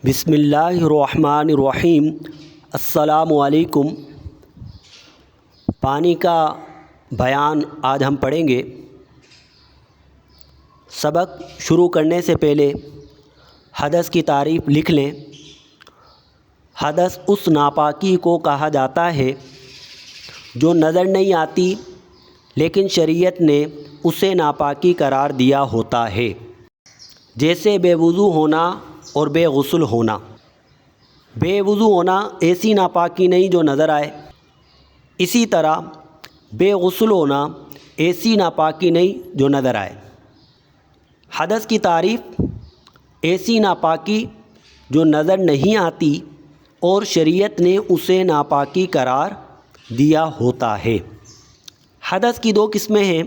بسم اللہ الرحمن الرحیم۔ السلام علیکم۔ پانی کا بیان آج ہم پڑھیں گے۔ سبق شروع کرنے سے پہلے حدث کی تعریف لکھ لیں۔ حدث اس ناپاکی کو کہا جاتا ہے جو نظر نہیں آتی لیکن شریعت نے اسے ناپاکی قرار دیا ہوتا ہے، جیسے بے وضو ہونا اور بے غسل ہونا۔ بے وضو ہونا ایسی ناپاکی نہیں جو نظر آئے، اسی طرح بے غسل ہونا ایسی ناپاکی نہیں جو نظر آئے۔ حدث کی تعریف ایسی ناپاکی جو نظر نہیں آتی اور شریعت نے اسے ناپاکی قرار دیا ہوتا ہے۔ حدث کی دو قسمیں ہیں۔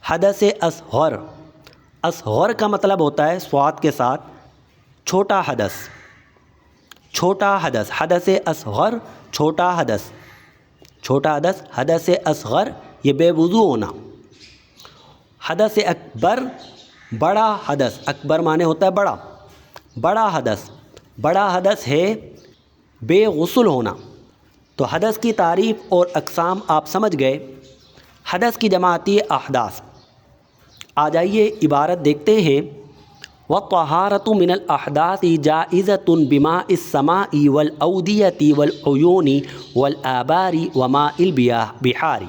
حدث اصغر۔ اصغر کا مطلب ہوتا ہے صاد کے ساتھ چھوٹا حدث۔ چھوٹا حدث، حدث اصغر، چھوٹا حدث۔ چھوٹا حدث، حدث اصغر، یہ بے وضو ہونا۔ حدث اکبر، بڑا حدث۔ اکبر معنی ہوتا ہے بڑا۔ بڑا حدث، بڑا حدث ہے بے غسل ہونا۔ تو حدث کی تعریف اور اقسام آپ سمجھ گئے۔ حدث کی جمع آتی ہے احداث۔ آ جائیے عبارت دیکھتے ہیں۔ وَالطَّهَارَةُ مِنَ الْأَحْدَاثِ جَائِزَةٌ بِمَاءِ السَّمَاءِ وَالْأَوْدِيَةِ وَالْعُيُونِ وَالْآبَارِ وَمَاءِ الْبِحَارِ۔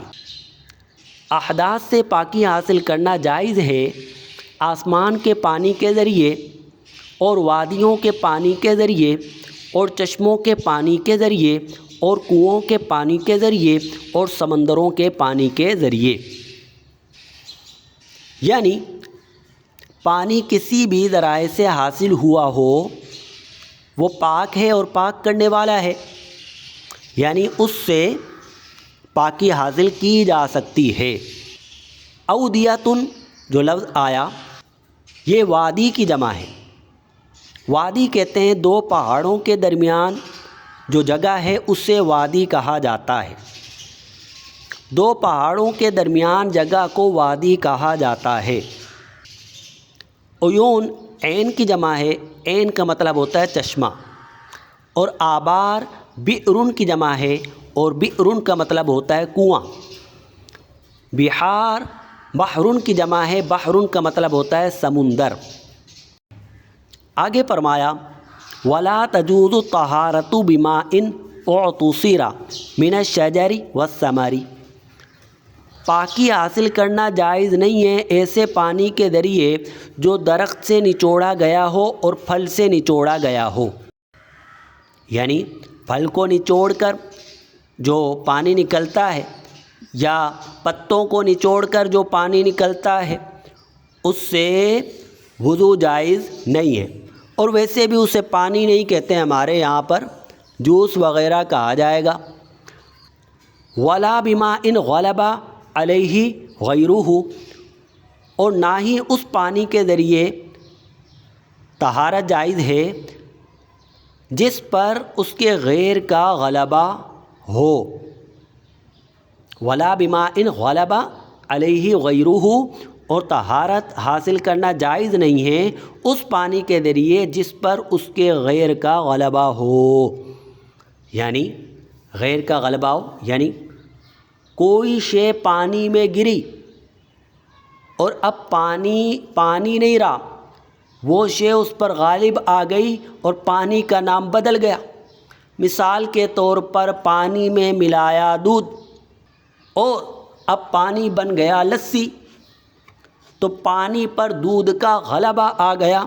احداث سے پاکی حاصل کرنا جائز ہے آسمان کے پانی کے ذریعے اور وادیوں کے پانی کے ذریعے اور چشموں کے پانی کے ذریعے اور کنوؤں کے پانی کے ذریعے اور سمندروں کے پانی کے ذریعے۔ یعنی پانی کسی بھی ذرائع سے حاصل ہوا ہو وہ پاک ہے اور پاک کرنے والا ہے، یعنی اس سے پاکی حاصل کی جا سکتی ہے۔ اودیتن جو لفظ آیا یہ وادی کی جمع ہے۔ وادی کہتے ہیں دو پہاڑوں کے درمیان جو جگہ ہے اسے وادی کہا جاتا ہے۔ دو پہاڑوں کے درمیان جگہ کو وادی کہا جاتا ہے۔ عیون عین کی جمع ہے۔ عین کا مطلب ہوتا ہے چشمہ۔ اور آبار بئرن کی جمع ہے اور بئرن کا مطلب ہوتا ہے کنواں۔ بحار بحرن کی جمع ہے۔ بحرن کا مطلب ہوتا ہے سمندر۔ آگے فرمایا وَلَا تَجُوزُ الطَّهَارَةُ بِمَاءٍ اُعْتُصِرَ مِنَ الشَّجَرِ وَالثَّمَرِ۔ پاکی حاصل کرنا جائز نہیں ہے ایسے پانی کے ذریعے جو درخت سے نچوڑا گیا ہو اور پھل سے نچوڑا گیا ہو۔ یعنی پھل کو نچوڑ کر جو پانی نکلتا ہے یا پتوں کو نچوڑ کر جو پانی نکلتا ہے اس سے وضو جائز نہیں ہے، اور ویسے بھی اسے پانی نہیں کہتے، ہمارے یہاں پر جوس وغیرہ کہا جائے گا۔ وَلَا بِمَاءٍ غَلَبَ عَلَيْهِ غَيْرُهُ، اور نہ ہی اس پانی کے ذریعے طہارت جائز ہے جس پر اس کے غیر کا غلبہ ہو۔ وَلَا بِمَاءٍ غَلَبَ عَلَيْهِ غَيْرُهُ، اور طہارت حاصل کرنا جائز نہیں ہے اس پانی کے ذریعے جس پر اس کے غیر کا غلبہ ہو۔ یعنی غیر کا غلبہ ہو، یعنی کوئی شے پانی میں گری اور اب پانی نہیں رہا، وہ شے اس پر غالب آ گئی اور پانی کا نام بدل گیا۔ مثال کے طور پر پانی میں ملایا دودھ اور اب پانی بن گیا لسی، تو پانی پر دودھ کا غلبہ آ گیا،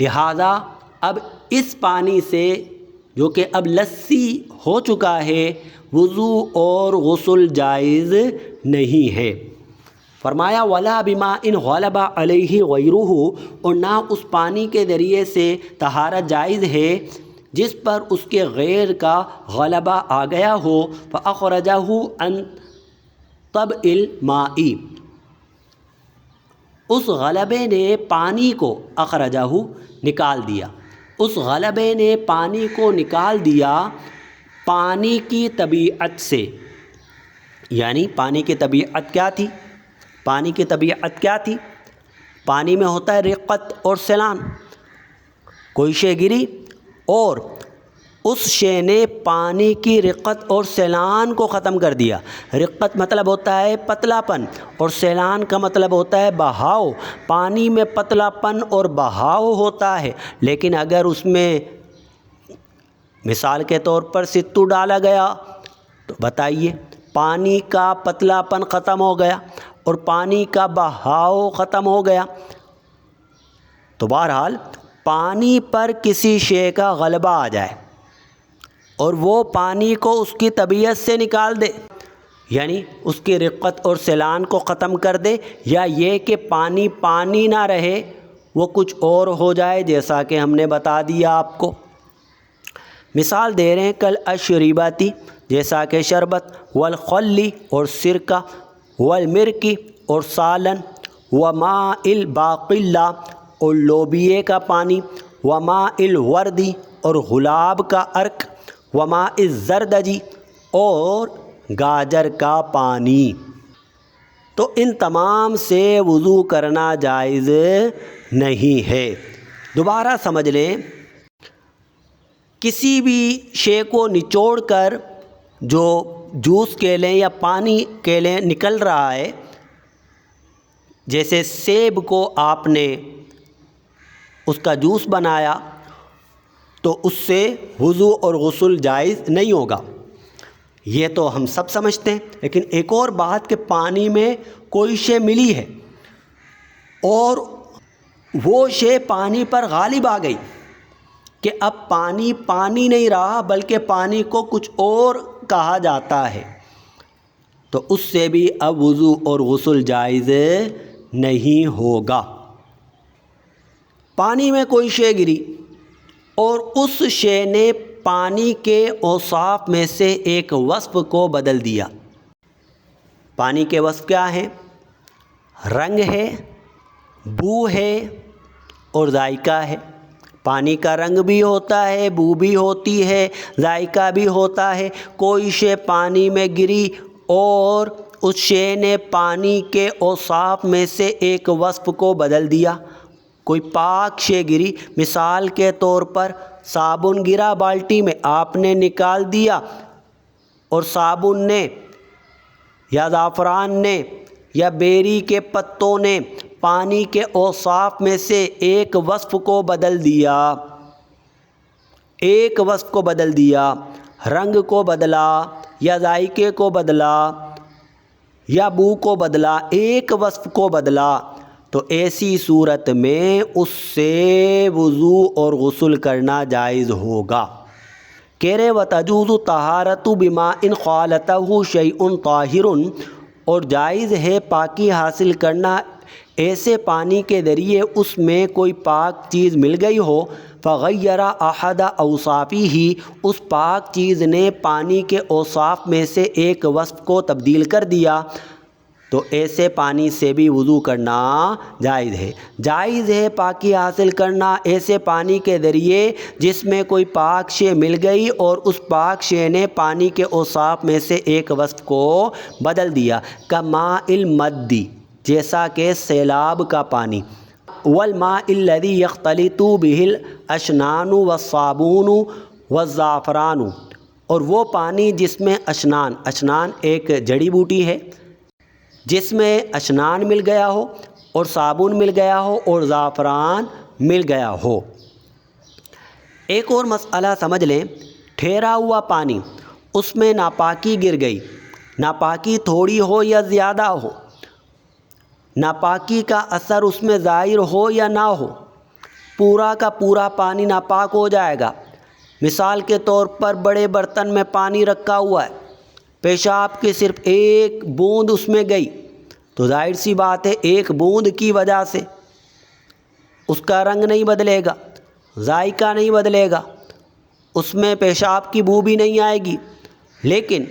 لہذا اب اس پانی سے جو کہ اب لسی ہو چکا ہے وضو اور غسل جائز نہیں ہے۔ فرمایا وَلَا بِمَاءٍ غَلَبَ عَلَيْهِ غَيْرُهُ، اور نہ اس پانی کے ذریعے سے طہارت جائز ہے جس پر اس کے غیر کا غلبہ آ گیا ہو۔ فَأَخْرَجَهُ عَنْ طَبْعِ الْمَاءِ، اس غلبے نے پانی کو اخرجہ نکال دیا، اس غلبے نے پانی کو نکال دیا پانی کی طبیعت سے۔ یعنی پانی کی طبیعت کیا تھی؟ پانی کی طبیعت کیا تھی؟ پانی میں ہوتا ہے رقت اور سیلان، کوئی شے گری اور اس شے نے پانی کی رقت اور سیلان کو ختم کر دیا۔ رقت مطلب ہوتا ہے پتلا پن اور سیلان کا مطلب ہوتا ہے بہاؤ۔ پانی میں پتلا پن اور بہاؤ ہوتا ہے، لیکن اگر اس میں مثال کے طور پر ستو ڈالا گیا تو بتائیے پانی کا پتلا پن ختم ہو گیا اور پانی کا بہاؤ ختم ہو گیا۔ تو بہرحال پانی پر کسی شے کا غلبہ آ جائے اور وہ پانی کو اس کی طبیعت سے نکال دے، یعنی اس کی رقت اور سیلان کو ختم کر دے، یا یہ کہ پانی پانی نہ رہے، وہ کچھ اور ہو جائے، جیسا کہ ہم نے بتا دیا آپ کو۔ مثال دے رہے ہیں کل اشرباتی، جیسا کہ شربت، والخلی اور سرکہ، والمرکی اور سالن، وماء الباقلہ اور لوبیے کا پانی، وماء الوردی اور گلاب کا عرق، وماء الزردجی اور گاجر کا پانی۔ تو ان تمام سے وضو کرنا جائز نہیں ہے۔ دوبارہ سمجھ لیں، کسی بھی شے کو نچوڑ کر جو جوس کہہ لیں یا پانی کہہ لیں نکل رہا ہے، جیسے سیب کو آپ نے اس کا جوس بنایا تو اس سے وضو اور غسل جائز نہیں ہوگا، یہ تو ہم سب سمجھتے ہیں۔ لیکن ایک اور بات کہ پانی میں کوئی شے ملی ہے اور وہ شے پانی پر غالب آ گئی کہ اب پانی پانی نہیں رہا بلکہ پانی کو کچھ اور کہا جاتا ہے، تو اس سے بھی اب وضو اور غسل جائز نہیں ہوگا۔ پانی میں کوئی شے گری اور اس شے نے پانی کے اوصاف میں سے ایک وصف کو بدل دیا۔ پانی کے وصف کیا ہیں؟ رنگ ہے، بو ہے اور ذائقہ ہے۔ پانی کا رنگ بھی ہوتا ہے، بو بھی ہوتی ہے، ذائقہ بھی ہوتا ہے۔ کوئی شے پانی میں گری اور اس شے نے پانی کے اوصاف میں سے ایک وصف کو بدل دیا۔ کوئی پاک شے گری، مثال کے طور پر صابن گرا بالٹی میں، آپ نے نکال دیا اور صابن نے یا زعفران نے یا بیری کے پتوں نے پانی کے اوصاف میں سے ایک وصف کو بدل دیا، ایک وصف کو بدل دیا، رنگ کو بدلا یا ذائقے کو بدلا یا بو کو بدلا، ایک وصف کو بدلا، تو ایسی صورت میں اس سے وضو اور غسل کرنا جائز ہوگا۔ کہہ رہے وَتَجُوزُ طَہَارَةُ بِمَاءٍ خَالَطَهُ شَيْءٌ طَاہِرٌ، اور جائز ہے پاکی حاصل کرنا ایسے پانی کے ذریعے اس میں کوئی پاک چیز مل گئی ہو، فَغَيَّرَ أَحَدَ أَوْصَافِهِ، اس پاک چیز نے پانی کے اوصاف میں سے ایک وصف کو تبدیل کر دیا، تو ایسے پانی سے بھی وضو کرنا جائز ہے۔ جائز ہے پاکی حاصل کرنا ایسے پانی کے ذریعے جس میں کوئی پاک شے مل گئی اور اس پاک شے نے پانی کے اوصاف میں سے ایک وصف کو بدل دیا، کماء المد، جیسا کہ سیلاب کا پانی، والماء الذی یختلط بہ الاشنان والصابون والزعفران، اور وہ پانی جس میں اشنان ایک جڑی بوٹی ہے، جس میں اشنان مل گیا ہو اور صابن مل گیا ہو اور زعفران مل گیا ہو۔ ایک اور مسئلہ سمجھ لیں، ٹھہرا ہوا پانی، اس میں ناپاکی گر گئی، ناپاکی تھوڑی ہو یا زیادہ ہو، ناپاکی کا اثر اس میں ظاہر ہو یا نہ ہو، پورا کا پورا پانی ناپاک ہو جائے گا۔ مثال کے طور پر بڑے برتن میں پانی رکھا ہوا ہے، پیشاب کی صرف ایک بوند اس میں گئی، تو ظاہر سی بات ہے ایک بوند کی وجہ سے اس کا رنگ نہیں بدلے گا، ذائقہ نہیں بدلے گا، اس میں پیشاب کی بو بھی نہیں آئے گی۔ لیکن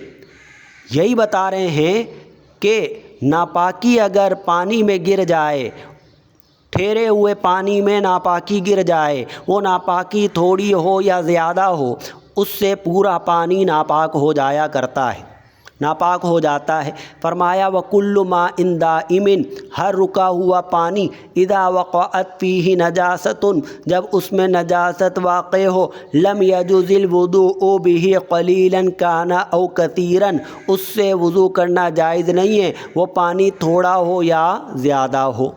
یہی بتا رہے ہیں کہ ناپاکی اگر پانی میں گر جائے، ٹھہرے ہوئے پانی میں ناپاکی گر جائے، وہ ناپاکی تھوڑی ہو یا زیادہ ہو، اس سے پورا پانی ناپاک ہو جایا کرتا ہے۔ ناپاک ہو جاتا ہے۔ فرمایا وَكُلُّ مَاءٍ دَائِمٍ، ہر رکا ہوا پانی، اِذَا وَقَعَتْ فِيهِ نَجَاسَةٌ، جب اس میں نجاست واقع ہو، لَمْ يَجُزِ الْوُضُوءُ بِهِ قَلِيلًا كَانَ أَوْ كَثِيرًا، اس سے وضو کرنا جائز نہیں ہے، وہ پانی تھوڑا ہو یا زیادہ ہو۔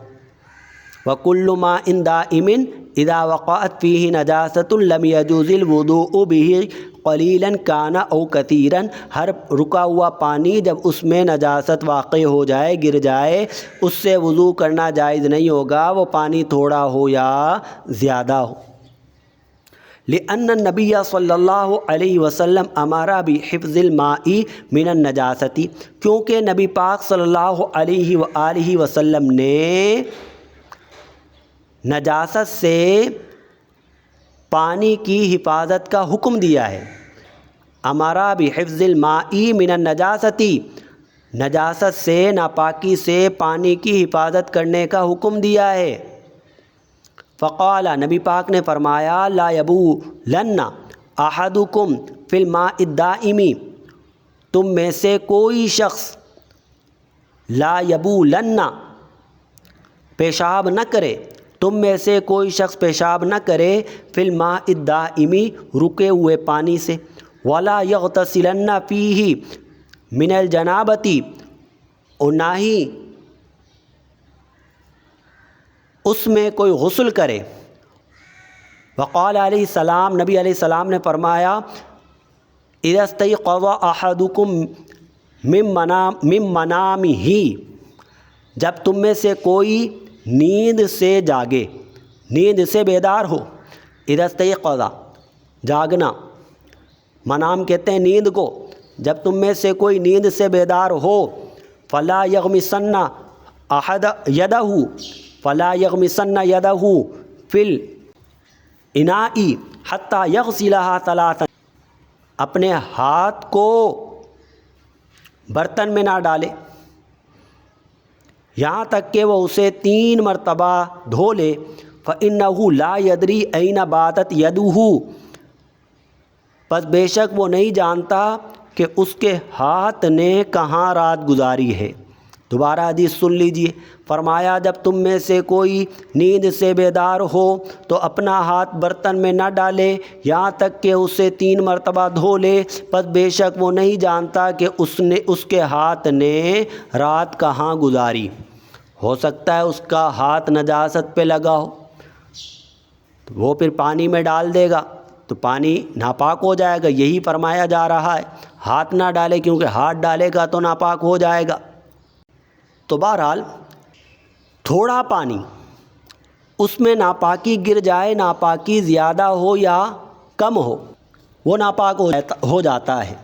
وَكُلُّ مَاءٍ دَائِمٍ اذا وقعت فيه نجاست لم يجوز الوضوء به قلیلا کان او کثیرا، ہر رکا ہوا پانی جب اس میں نجاست واقع ہو جائے، گر جائے، اس سے وضو کرنا جائز نہیں ہوگا، وہ پانی تھوڑا ہو یا زیادہ ہو۔ لأن النبی صلی اللہ علیہ وسلم امر بحفظ الماء من النجاست، کیونکہ نبی پاک صلی اللہ علیہ وآلہ وسلم نے نجاست سے پانی کی حفاظت کا حکم دیا ہے۔ امرا بحفظ الماء من النجاست، نجاست سے، ناپاکی سے پانی کی حفاظت کرنے کا حکم دیا ہے۔ فقال، نبی پاک نے فرمایا لا یبولن احدکم فی الماء الدائم، تم میں سے کوئی شخص لا یبولن پیشاب نہ کرے، تم میں سے کوئی شخص پیشاب نہ کرے فی الماء الدائم، رکے ہوئے پانی سے، ولا یغتسلن فیہ من الجنابۃ، اور نہ ہی اس میں کوئی غسل کرے۔ وقال علیہ السلام، نبی علیہ السلام نے فرمایا اذا استيقظ احدکم من منامہ، جب تم میں سے کوئی نیند سے جاگے، نیند سے بیدار ہو، اذا استيقظ جاگنا، منام کہتے ہیں نیند کو، جب تم میں سے کوئی نیند سے بیدار ہو، فلا یغمسن احد یدہ، فلا یغمسن یدہ فی الاناء حتی یغسلھا ثلاثا، اپنے ہاتھ کو برتن میں نہ ڈالے یہاں تک کہ وہ اسے 3 مرتبہ دھو لے۔ فإنہ لا یدری این باتت یدہ، پس بے شک وہ نہیں جانتا کہ اس کے ہاتھ نے کہاں رات گزاری ہے۔ دوبارہ حدیث سن لیجئے۔ فرمایا جب تم میں سے کوئی نیند سے بیدار ہو تو اپنا ہاتھ برتن میں نہ ڈالے یہاں تک کہ اسے 3 مرتبہ دھو لے، پس بے شک وہ نہیں جانتا کہ اس کے ہاتھ نے رات کہاں گزاری۔ ہو سکتا ہے اس کا ہاتھ نجاست پہ لگا ہو، تو وہ پھر پانی میں ڈال دے گا تو پانی ناپاک ہو جائے گا۔ یہی فرمایا جا رہا ہے، ہاتھ نہ ڈالے، کیونکہ ہاتھ ڈالے گا تو ناپاک ہو جائے گا۔ تو بہرحال تھوڑا پانی، اس میں ناپاکی گر جائے، ناپاکی زیادہ ہو یا کم ہو، وہ ناپاک ہو جاتا ہے۔